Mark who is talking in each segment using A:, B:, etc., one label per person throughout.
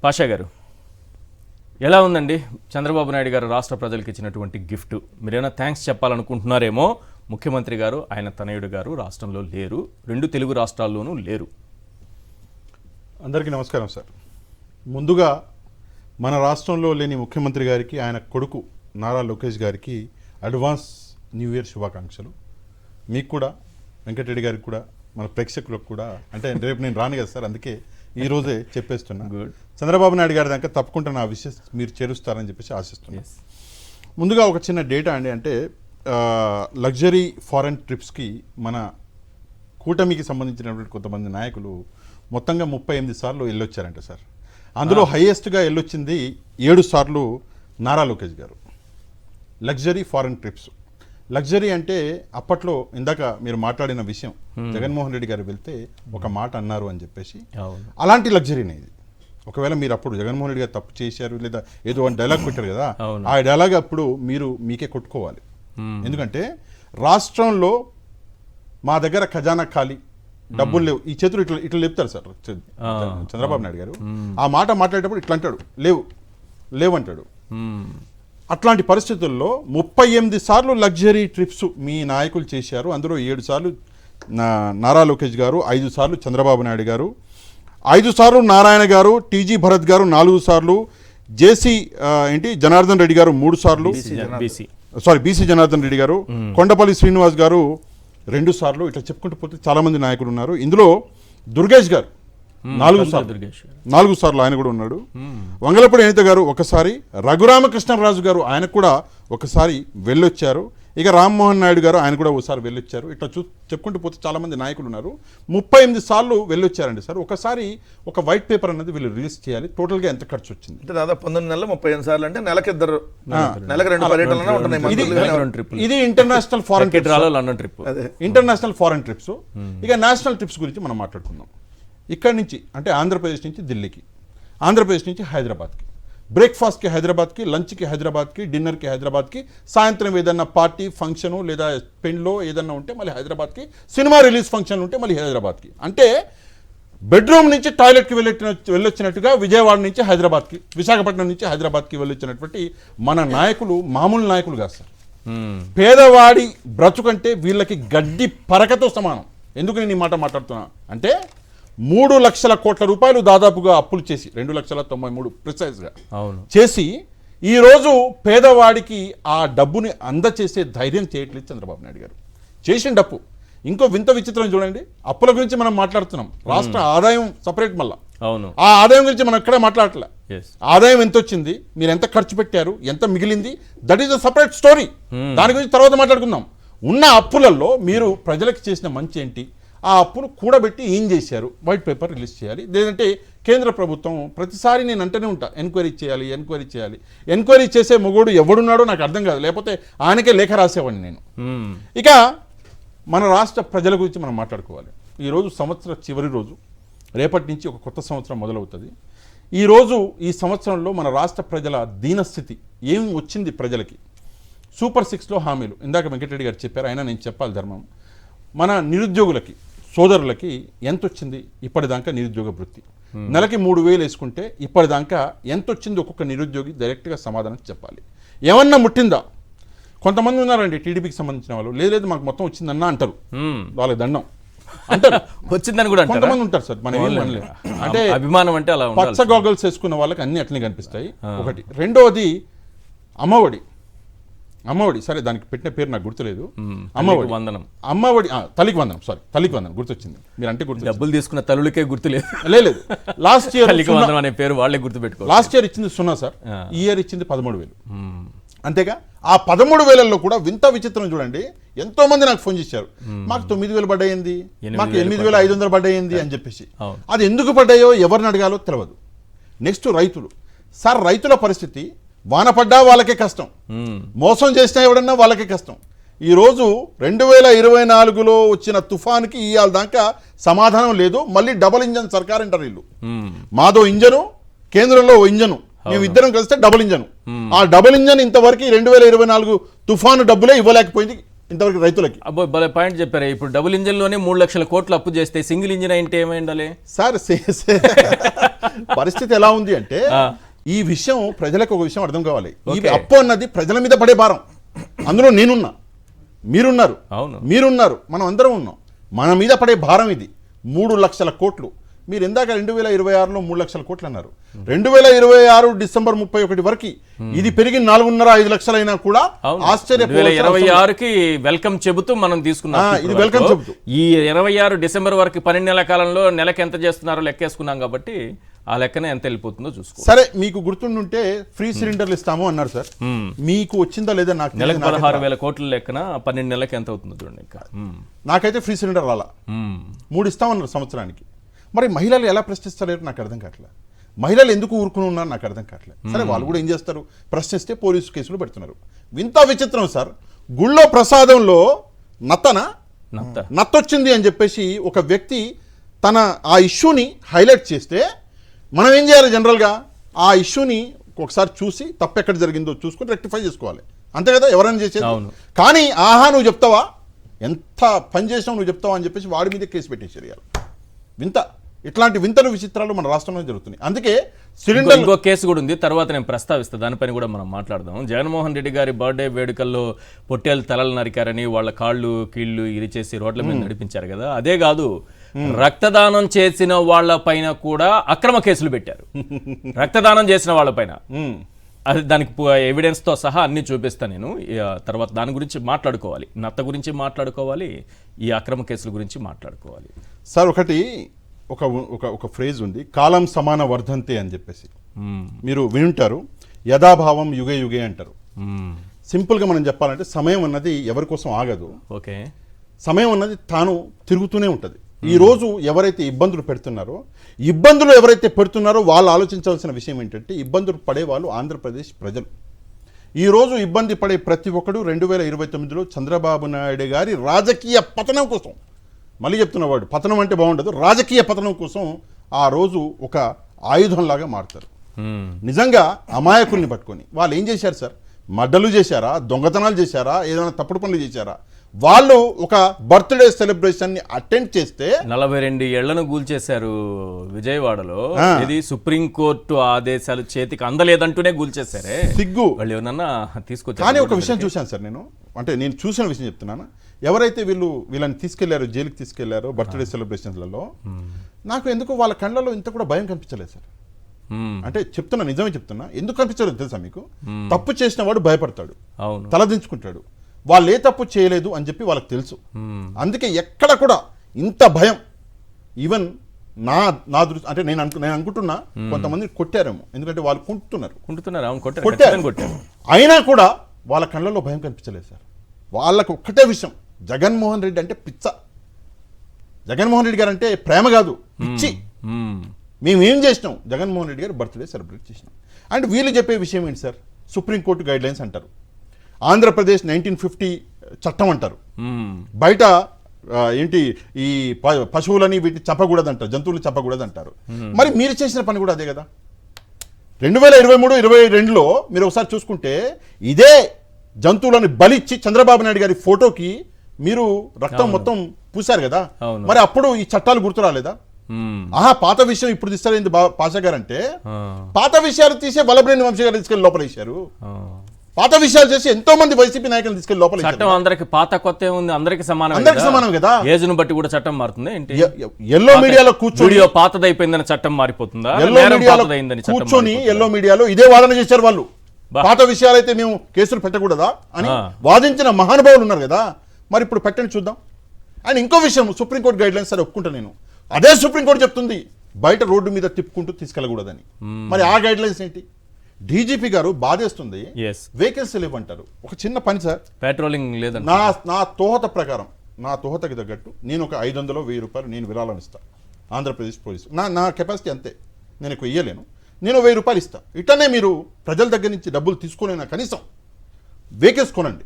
A: పాషా గారు ఎలా ఉందండి చంద్రబాబు నాయుడు గారు రాష్ట్ర ప్రజలకు ఇచ్చినటువంటి గిఫ్ట్ మీరేమైనా థ్యాంక్స్ చెప్పాలనుకుంటున్నారేమో ముఖ్యమంత్రి గారు ఆయన తనయుడు గారు రాష్ట్రంలో లేరు రెండు తెలుగు రాష్ట్రాల్లోనూ లేరు
B: అందరికీ నమస్కారం సార్ ముందుగా మన రాష్ట్రంలో లేని ముఖ్యమంత్రి గారికి ఆయన కొడుకు నారా లోకేష్ గారికి అడ్వాన్స్ న్యూ ఇయర్ శుభాకాంక్షలు మీకు కూడా వెంకటరెడ్డి గారికి కూడా మన ప్రేక్షకులకు కూడా అంటే రేపు నేను రాను కదా సార్ అందుకే ఈ రోజే చెప్పేస్తున్నా చంద్రబాబు నాయుడు గారి దాకా తప్పకుండా నా విషయం మీరు చేరుస్తారని చెప్పేసి ఆశిస్తున్నాను ముందుగా ఒక చిన్న డేటా అండి అంటే లగ్జరీ ఫారెన్ ట్రిప్స్కి మన కూటమికి సంబంధించినటువంటి కొంతమంది నాయకులు మొత్తంగా 38 సార్లు వెళ్ళొచ్చారంట సార్ అందులో హైయెస్ట్గా వెళ్ళొచ్చింది 7 సార్లు నారా లోకేష్ గారు లగ్జరీ ఫారెన్ ట్రిప్స్ లగ్జరీ అంటే అప్పట్లో ఇందాక మీరు మాట్లాడిన విషయం జగన్మోహన్ రెడ్డి గారు వెళ్తే ఒక మాట అన్నారు అని చెప్పేసి అలాంటి లగ్జరీనే ఇది ఒకవేళ మీరు అప్పుడు జగన్మోహన్ రెడ్డి గారు తప్పు చేశారు లేదా ఏదో అని డైలాగ్ పెట్టారు కదా ఆ డైలాగ్ అప్పుడు మీరు మీకే కొట్టుకోవాలి ఎందుకంటే రాష్ట్రంలో మా దగ్గర ఖజానా ఖాళీ డబ్బులు లేవు ఈ చేతులు ఇట్లా ఇట్లా చెప్తారు సార్ చంద్రబాబు నాయుడు గారు ఆ మాట మాట్లాడేటప్పుడు ఇట్లా అంటాడు లేవంటాడు అట్లాంటి పరిస్థితుల్లో 38 సార్లు లగ్జరీ ట్రిప్స్ మీ నాయకులు చేశారు అందులో 7 సార్లు నారా లోకేష్ గారు 5 సార్లు చంద్రబాబు నాయుడు గారు 5 సార్లు నారాయణ గారు టీజీ భరత్ గారు 4 సార్లు జేసీ జనార్దన్ రెడ్డి గారు 3 సార్లు బీసీ జనార్దన్ రెడ్డి గారు కొండపల్లి శ్రీనివాస్ గారు 2 సార్లు ఇట్లా చెప్పుకుంటూ పోతే చాలా మంది నాయకులు ఉన్నారు ఇందులో దుర్గేష్ గారు 4 సార్లు ఆయన కూడా ఉన్నాడు వంగలపూడి అనిత గారు ఒకసారి రఘురామకృష్ణరాజు గారు ఆయన కూడా ఒకసారి వెళ్ళొచ్చారు ఇక రామ్మోహన్ నాయుడు గారు ఆయన కూడా ఒకసారి వెళ్ళొచ్చారు ఇట్లా చెప్పుకుంటూ పోతే చాలా మంది నాయకులు ఉన్నారు 38 సార్లు వెళ్ళొచ్చారండి సార్ ఒకసారి ఒక వైట్ పేపర్ అనేది వీళ్ళు రిలీజ్ చేయాలి టోటల్ గా ఎంత ఖర్చు వచ్చింది
C: అంటే దాదాపు 19 నెలలు 35 సార్లు అంటే నెలకు 2 పర్యటనలు ఉంటున్నాయి
B: ఇది international foreign trip international foreign trips ఇక నేషనల్ ట్రిప్స్ గురించి మనం మాట్లాడుకుందాం ఇక్కడి నుంచి అంటే ఆంధ్రప్రదేశ్ నుంచి ఢిల్లీకి ఆంధ్రప్రదేశ్ నుంచి హైదరాబాద్కి బ్రేక్ఫాస్ట్కి హైదరాబాద్కి లంచ్కి హైదరాబాద్కి డిన్నర్కి హైదరాబాద్కి సాయంత్రం ఏదన్నా పార్టీ ఫంక్షను లేదా పెండ్లో ఏదన్నా ఉంటే మళ్ళీ హైదరాబాద్కి సినిమా రిలీజ్ ఫంక్షన్ ఉంటే మళ్ళీ హైదరాబాద్కి అంటే బెడ్రూమ్ నుంచి టాయిలెట్కి వెళ్ళొచ్చినట్టుగా విజయవాడ నుంచి హైదరాబాద్కి విశాఖపట్నం నుంచి హైదరాబాద్కి వెళ్ళొచ్చినటువంటి మన నాయకులు మామూలు నాయకులు కాదు సార్ పేదవాడి బ్రతుకంటే వీళ్ళకి గడ్డి పరకతో సమానం ఎందుకు నేను ఈ మాట మాట్లాడుతున్నా అంటే 3 లక్షల కోట్ల రూపాయలు దాదాపుగా అప్పులు చేసి 2,93,000 ప్రిసైజ్గా చేసి ఈరోజు పేదవాడికి ఆ డబ్బుని అందచేసే ధైర్యం చేయట్లేదు చంద్రబాబు నాయుడు గారు చేసిన డప్పు ఇంకో వింత విచిత్రం చూడండి అప్పుల గురించి మనం మాట్లాడుతున్నాం రాష్ట్ర ఆదాయం సపరేట్ మళ్ళా ఆ ఆదాయం గురించి మనం ఎక్కడే మాట్లాడట్లే ఆదాయం ఎంత వచ్చింది మీరు ఎంత ఖర్చు పెట్టారు ఎంత మిగిలింది that is a separate story దాని గురించి తర్వాత మాట్లాడుకుందాం ఉన్న అప్పులలో మీరు ప్రజలకు చేసిన మంచి ఏంటి ఆ అప్పును కూడబెట్టి ఏం చేశారు వైట్ పేపర్ రిలీజ్ చేయాలి లేదంటే కేంద్ర ప్రభుత్వం ప్రతిసారి నేను అంటూనే ఉంటా ఎంక్వైరీ చేయాలి ఎంక్వైరీ చేసే మొగోడు ఎవడున్నాడో నాకు అర్థం కాదు లేకపోతే ఆయనకే లేఖ రాసేవాడిని నేను ఇక మన రాష్ట్ర ప్రజల గురించి మనం మాట్లాడుకోవాలి ఈరోజు సంవత్సరం చివరి రోజు రేపటి నుంచి ఒక కొత్త సంవత్సరం మొదలవుతుంది ఈరోజు ఈ సంవత్సరంలో మన రాష్ట్ర ప్రజల దీనస్థితి ఏం వచ్చింది ప్రజలకి సూపర్ 6లో హామీలు ఇందాక వెంకటరెడ్డి గారు చెప్పారు అయినా నేను చెప్పాలి ధర్మం మన నిరుద్యోగులకి సోదరులకి ఎంత వచ్చింది ఇప్పటిదాకా నిరుద్యోగ వృత్తి నెలకి 3,000 వేసుకుంటే ఇప్పటిదాకా ఎంత వచ్చింది ఒక్కొక్క నిరుద్యోగి డైరెక్ట్గా సమాధానం చెప్పాలి ఏమన్నా ముట్టిందా కొంతమంది ఉన్నారండి టీడీపీకి సంబంధించిన వాళ్ళు లేదు మాకు మొత్తం వచ్చిందన్నా అంటారు వాళ్ళకి దండం అంటారు
A: వచ్చిందని కూడా
B: కొంతమంది ఉంటారు సార్ మనం ఏం అనలేదు అంటే
A: అభిమానం అంటే అలా
B: పచ్చ గోగల్స్ వేసుకున్న వాళ్ళకి అన్ని అట్లనే కనిపిస్తాయి ఒకటి రెండోది అమ్మఒడి సరే దానికి పెట్టిన పేరు నాకు గుర్తులేదు అమ్మఒడి తల్లికి వందనం గుర్తొచ్చింది మీరు అంటే గుర్తు
A: డబ్బులు తీసుకున్న తల్లులకే గుర్తులేదు
B: లేదు లాస్ట్ ఇయర్
A: అనే పేరు వాళ్ళే గుర్తుపెట్టుకో
B: లాస్ట్ ఇయర్ ఇచ్చింది 0 సార్ ఈ ఇయర్ ఇచ్చింది 13,000 అంతేగా ఆ 13,000లో కూడా వింత విచిత్రం చూడండి ఎంతో మంది నాకు ఫోన్ చేశారు మాకు 9,000 పడ్డాయింది మాకు 8,500 పడ్డాయింది అని చెప్పేసి అది ఎందుకు పడ్డాయో ఎవరిని అడగాలో తెలియదు నెక్స్ట్ రైతులు సార్ రైతుల పరిస్థితి వాన పడ్డా వాళ్ళకే కష్టం మోసం చేసినా ఎవడన్నా వాళ్ళకే కష్టం ఈరోజు 2024లో వచ్చిన తుఫాన్కి ఇవాళ దాకా సమాధానం లేదు మళ్ళీ డబుల్ ఇంజన్ సర్కార్ అంటారు వీళ్ళు మాదో ఇంజను కేంద్రంలో ఇంజను మేము ఇద్దరం కలిస్తే డబుల్ ఇంజన్ ఆ డబుల్ ఇంజన్ ఇంతవరకు 2024 తుఫాను డబ్బులే ఇవ్వలేకపోయింది ఇంతవరకు రైతులకి.
A: అబ్బో భలే పాయింట్ చెప్పారు. ఇప్పుడు డబుల్ ఇంజిన్ లోనే 3 లక్షల కోట్లు అప్పు చేస్తే సింగిల్ ఇంజిన్ అంటే ఏమై ఉండాలి
B: సార్? పరిస్థితి ఎలా ఉంది అంటే ఈ విషయం ప్రజలకు ఒక విషయం అర్థం కావాలి. ఈ
A: Okay.
B: అప్పు అన్నది ప్రజల మీద పడే భారం. అందులో నేనున్నా, మీరున్నారు,
A: అవును.
B: మీరున్నారు, మనం అందరం ఉన్నాం. మన మీద పడే భారం ఇది 3 లక్షల కోట్లు. మీరు ఇందాక 2026లో 3 లక్షల కోట్లు అన్నారు. 2026 డిసెంబర్ 31 వరకు ఇది పెరిగి 4.5 లక్షలు అయినా కూడా ఆశ్చర్యపోవాల్సిన అవసరం లేదు.
A: 2026కి వెల్కమ్ చెబుతూ మనం తీసుకున్నాం.
B: ఇది welcome చెబుతూ.
A: ఈ 26 డిసెంబర్ వరకు 12 నెలల కాలంలో నెలకి ఎంత చేస్తున్నారో లెక్కేసుకున్నాం కాబట్టి ఆ లెక్కనే ఎంత వెళ్ళిపోతుందో చూసుకో.
B: సరే, మీకు గుర్తుండుంటే ఫ్రీ సిలిండర్లు ఇస్తాము అన్నారు సార్. మీకు వచ్చిందా లేదా నాకు
A: నెలకు
B: తెలియదు.
A: 16,000 కోట్ల లెక్కన 12 నెలలకి ఎంత అవుతుందో చూడండి. ఇంకా
B: నాకైతే ఫ్రీ సిలిండర్ రాలా. 3 ఇస్తామన్నారు సంవత్సరానికి. మరి మహిళలు ఎలా ప్రశ్నిస్తలేరు నాకు అర్థం కావట్లేదు. మహిళలు ఎందుకు ఊరుకుని ఉన్నారు నాకు అర్థం కావట్లేదు. సరే, వాళ్ళు కూడా ఏం చేస్తారు, ప్రశ్నిస్తే పోలీసు కేసులు పెడుతున్నారు. వింత విచిత్రం సార్, గుళ్ళో ప్రసాదంలో నత్తొచ్చింది అని చెప్పేసి ఒక వ్యక్తి తన ఆ ఇష్యూని హైలైట్ చేస్తే మనం ఏం చేయాలి, జనరల్గా ఆ ఇష్యూని ఒకసారి చూసి తప్పు ఎక్కడ జరిగిందో చూసుకొని రెక్టిఫై చేసుకోవాలి, అంతే కదా ఎవరైనా చేసేది. కానీ ఆహా నువ్వు చెప్తావా, ఎంత పని చేసినావు నువ్వు చెప్తావా అని చెప్పేసి వాడి మీద కేసు పెట్టేసేయాలి. వింత, ఇట్లాంటి వింతలు విచిత్రాలు మన రాష్ట్రంలో జరుగుతున్నాయి. అందుకే సిలిండర్
A: ఇంకో కేసు కూడా ఉంది, తర్వాత నేను ప్రస్తావిస్తాను, దానిపైన కూడా మనం మాట్లాడదాం. జగన్మోహన్ రెడ్డి గారి బర్త్డే వేడుకల్లో పొట్టేలు తలలు నరికారని వాళ్ళ కాళ్ళు కీళ్లు ఇరిచేసి రోడ్ల మీద నడిపించారు కదా. అదే కాదు, రక్తదానం చేసిన వాళ్ళ పైన కూడా అక్రమ కేసులు పెట్టారు. రక్తదానం చేసిన వాళ్ళ పైన అది దానికి ఎవిడెన్స్ తో సహా అన్ని చూపిస్తాను నేను. తర్వాత దాని గురించి మాట్లాడుకోవాలి, నత్త గురించి మాట్లాడుకోవాలి, ఈ అక్రమ కేసుల గురించి మాట్లాడుకోవాలి.
B: సార్ ఒకటి ఒక ఫ్రేజ్ ఉంది, కాలం సమాన వర్ధంతే అని చెప్పేసి మీరు వింటారు. యథాభావం యుగే యుగే అంటారు. సింపుల్గా మనం చెప్పాలంటే సమయం అన్నది ఎవరి కోసం ఆగదు.
A: ఓకే,
B: సమయం అన్నది తాను తిరుగుతూనే ఉంటుంది. ఈ రోజు ఎవరైతే ఇబ్బందులు పెడుతున్నారో వాళ్ళు ఆలోచించాల్సిన విషయం ఏంటంటే, ఇబ్బందులు పడేవాళ్ళు ఆంధ్రప్రదేశ్ ప్రజలు. ఈ రోజు ఇబ్బంది పడే ప్రతి ఒక్కడు 2029లో చంద్రబాబు నాయుడు గారి రాజకీయ పతనం కోసం, మళ్ళీ చెప్తున్న వాడు పతనం అంటే బాగుండదు, రాజకీయ పతనం కోసం ఆ రోజు ఒక ఆయుధంలాగా మారుతారు. నిజంగా అమాయకుల్ని పట్టుకొని వాళ్ళు ఏం చేశారు సార్, మడ్డలు చేశారా, దొంగతనాలు చేశారా, ఏదైనా తప్పుడు పనులు చేశారా? వాళ్ళు ఒక బర్త్డే సెలబ్రేషన్ ని అటెండ్ చేస్తే
A: 42 ఏళ్లను కూల్చేశారు విజయవాడలో. ఇది సుప్రీంకోర్టు ఆదేశాలు చేతికి అందలేదంటూనే కూల్చేశారే.
B: సిగ్గు
A: వాళ్ళు ఏమన్నా తీసుకొచ్చారు.
B: కానీ ఒక విషయం చూశాను సార్, నేను చూసిన విషయం చెప్తున్నాను. ఎవరైతే వీళ్ళని తీసుకెళ్లారో, జైలుకి తీసుకెళ్లారో బర్త్డే సెలబ్రేషన్లలో, నాకు ఎందుకు వాళ్ళ కళ్ళలో ఇంత కూడా భయం కనిపించలేదు సార్. అంటే నిజమే చెప్తున్నా, ఎందుకు కనిపించలేదు తెలుసా మీకు? తప్పు చేసిన వాడు భయపడతాడు, తలదించుకుంటాడు. వాళ్ళు ఏ తప్పు చేయలేదు అని చెప్పి వాళ్ళకి తెలుసు. అందుకే ఎక్కడ కూడా ఇంత భయం, ఈవెన్ నా దృష్టి అంటే నేను అనుకుంటున్నా కొంతమంది కొట్టారేమో, ఎందుకంటే వాళ్ళు కొట్టారు. అయినా కూడా వాళ్ళ కళ్ళల్లో భయం కనిపించలేదు సార్. వాళ్ళకు ఒక్కటే విషయం, జగన్మోహన్ రెడ్డి అంటే పిచ్చ, జగన్మోహన్ రెడ్డి గారు అంటే ప్రేమ కాదు, పిచ్చి. మేమేం చేసినాం, జగన్మోహన్ రెడ్డి గారు బర్త్డే సెలబ్రేట్ చేసినాం. అండ్ వీళ్ళు చెప్పే విషయం ఏంటి సార్, సుప్రీంకోర్టు గైడ్ లైన్స్ అంటారు, ఆంధ్రప్రదేశ్ 1950 చట్టం అంటారు, బయట ఏంటి ఈ పశువులని వీటిని చంపకూడదు అంటారు, జంతువులు చంపకూడదు అంటారు. మరి మీరు చేసిన పని కూడా అదే కదా. 2023-22లో మీరు ఒకసారి చూసుకుంటే ఇదే జంతువులను బలిచ్చి చంద్రబాబు నాయుడు గారి ఫోటోకి మీరు రక్తం మొత్తం పూశారు కదా. మరి అప్పుడు ఈ చట్టాలు గుర్తు రాలేదా? పాత విషయం ఇప్పుడు తీస్తారేంది పాషా గారు అంటే, పాత విషయాలు తీసే వల్లభనేని వంశీ గారు తీసుకెళ్లి లోపల వేశారు. పాత విషయాలు చేసి ఎంతో మంది వైసీపీ నాయకులు తీసుకెళ్లి లోపల.
A: చట్టం అందరికి పాత కొత్త ఉంది, అందరికి సమానం
B: కదా.
A: ఏజ్ను బట్టి కూడా చట్టం మారుతుంది ఏంటి?
B: ఎల్లో మీడియాలో కూర్చొని
A: పాతది అయిపోయిందని చట్టం మారిపోతుందా?
B: కూర్చొని ఎల్లో మీడియాలో ఇదే వాదన చేశారు వాళ్ళు. పాత విషయాలైతే మేము కేసులు పెట్టకూడదా అని వాదించిన మహానుభావులు ఉన్నారు కదా. మరి ఇప్పుడు పెట్టండి చూద్దాం. అండ్ ఇంకో విషయం, సుప్రీంకోర్టు గైడ్ లైన్స్ సరే ఒప్పుకుంటా నేను, అదే సుప్రీంకోర్టు చెప్తుంది బయట రోడ్డు మీద తిప్పుకుంటూ తీసుకెళ్ళకూడదని. మరి ఆ గైడ్ లైన్స్ ఏంటి? డీజీపీ గారు బాధేస్తుంది, వేకెన్సీ లేవంటారు. ఒక చిన్న పని సార్,
A: పెట్రోలింగ్ లేదండి.
B: నా తోహత ప్రకారం, నా తోహతకి తగ్గట్టు నేను ఒక 500-1000 రూపాయలు నేను విరాళం ఇస్తాను ఆంధ్రప్రదేశ్ పోలీసు. నా కెపాసిటీ అంతే, నేను ఎక్కువ ఇయ్యలేను. నేను 1000 రూపాయలు ఇస్తాను. ఇట్లనే మీరు ప్రజల దగ్గర నుంచి డబ్బులు తీసుకునే కనీసం వెహికల్స్ కొనండి,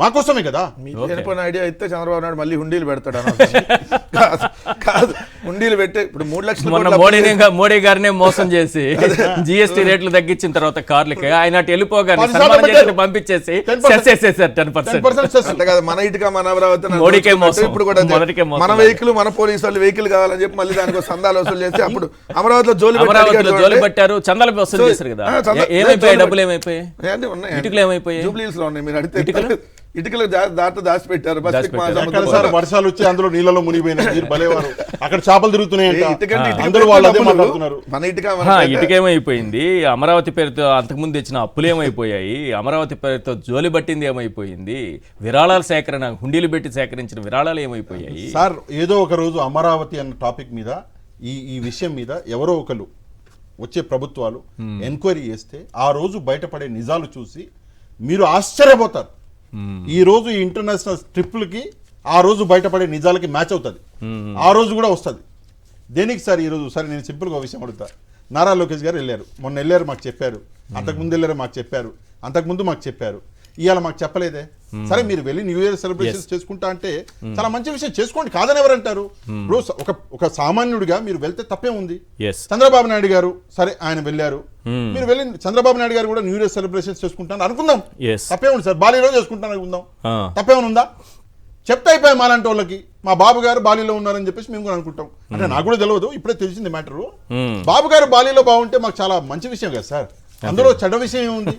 B: మాకోసమే కదా.
C: చనిపోయిన ఐడియా అయితే చంద్రబాబు నాయుడు మళ్ళీ హుండీలు పెడతాడు కాదు. ఉండీలు పెట్టే ఇప్పుడు 3 లక్షల
A: మొన్న మోడీ గారినే మోసం చేసి జిఎస్టీ రేట్లు తగ్గించిన తర్వాత కార్లకి ఆయన అటు వెళ్ళిపోగానే
B: 10%
A: సన్మానం చేసి
B: పెట్టారు.
A: పంపించేసి
B: 10%
A: సెస్ చేసేసారు 10%.
B: 10% సెస్.
C: అంటే కదా మన ఇటుక మన అమరావతి అని
A: మోడీకే
C: దోచుకున్నట్టు
A: మోసం.
C: ఇప్పుడు కూడా
A: మొదటికే మోసం.
C: మన వెహికల్ మన పోలీసు వాళ్ళు వెహికల్ కావాలని చెప్పి మళ్ళీ దానికి ఒక సందాలు వసూలు చేసి అప్పుడు అమరావతిలో జోలి
A: అమరావతిలో జోలు పట్టారు, చందాలు వసూలు చేశారు కదా. ఏమైపోయాయి డబ్బులు, ఏమైపోయాయి ఇటుకలు, ఏమైపోయాయి
C: జూబ్లీస్ లో ఉన్నాయి. మీరు అడిగితే ఇటుకలు దాంతో దాచి పెట్టారు
B: ఎక్కడ సార్ వర్షాలు వచ్చి అందులో నీళ్ళలో మునిగిపోయినాయి, మీరు భలేవారు. అక్కడ చేపలు తిరుగుతున్నాయంట,
C: ఇటుకంటే ఇటుక
B: అందరూ వాళ్ళు అదే మాట్లాడుతున్నారు.
C: మన ఇటుక
A: ఇటుకేమైపోయింది, అమరావతి పేరుతో అంతకుముందు ఇచ్చిన అప్పులు ఏమైపోయాయి, అమరావతి పేరుతో జోలి పట్టింది ఏమైపోయింది, విరాళాల సేకరణ హుండీలు పెట్టి సేకరించిన విరాళాలు ఏమైపోయాయి.
B: సార్ ఏదో ఒక రోజు అమరావతి అన్న టాపిక్ మీద ఈ విషయం మీద ఎవరో ఒకరు వచ్చే ప్రభుత్వాలు ఎంక్వైరీ చేస్తే ఆ రోజు బయటపడే నిజాలు చూసి మీరు ఆశ్చర్యపోతారు. ఈ రోజు ఈ ఇంటర్నేషనల్ ట్రిప్లకి ఆ రోజు బయటపడే నిజాలకి మ్యాచ్ అవుతుంది. ఆ రోజు కూడా వస్తుంది. దేనికి సార్ ఈ రోజు? సరే నేను సింపుల్గా విషయం అడుగుతా. నారా లోకేష్ గారు వెళ్ళారు, మొన్న వెళ్ళారు, మాకు చెప్పారు. అంతకుముందు వెళ్ళారు, మాకు చెప్పారు. అంతకుముందు మాకు చెప్పారు. ఇవాళ మాకు చెప్పలేదే. సరే మీరు వెళ్ళి న్యూ ఇయర్ సెలబ్రేషన్స్ చేసుకుంటా అంటే చాలా మంచి విషయం, చేసుకోండి, కాదని ఎవరంటారు? ఇప్పుడు ఒక సామాన్యుడిగా మీరు వెళ్తే తప్పే ఉంది. చంద్రబాబు నాయుడు గారు సరే ఆయన వెళ్ళారు, మీరు వెళ్ళి చంద్రబాబు నాయుడు గారు కూడా న్యూ ఇయర్ సెలబ్రేషన్స్ చేసుకుంటాను అనుకుందాం, తప్పే ఉంది సార్. బాలీలో చేసుకుంటాను అనుకుందాం, తప్పేమని ఉందా? చెప్తే అయిపోయాయి మాలాంటి వాళ్ళకి. మా బాబు గారు బాలీలో ఉన్నారని చెప్పేసి మేము కూడా అనుకుంటాం. అంటే నాకు కూడా తెలియదు, ఇప్పుడే తెలిసింది మ్యాటరు. బాబు గారు బాలీలో బాగుంటే మాకు చాలా మంచి విషయం కదా సార్. అందులో చెడ్డ విషయం ఏముంది?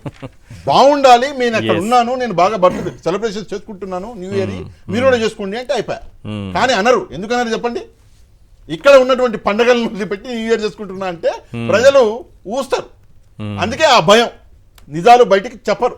B: బాగుండాలి, నేను అక్కడ ఉన్నాను, నేను బాగా బర్త్డే సెలబ్రేషన్ చేసుకుంటున్నాను న్యూ ఇయర్, మీరు కూడా చేసుకోండి అంటే అయిపోయా. కానీ అనరు. ఎందుకన్నారు చెప్పండి? ఇక్కడ ఉన్నటువంటి పండుగలను పెట్టి న్యూ ఇయర్ చేసుకుంటున్నా అంటే ప్రజలు ఊస్తారు. అందుకే ఆ భయం, నిజాలు బయటికి చెప్పరు.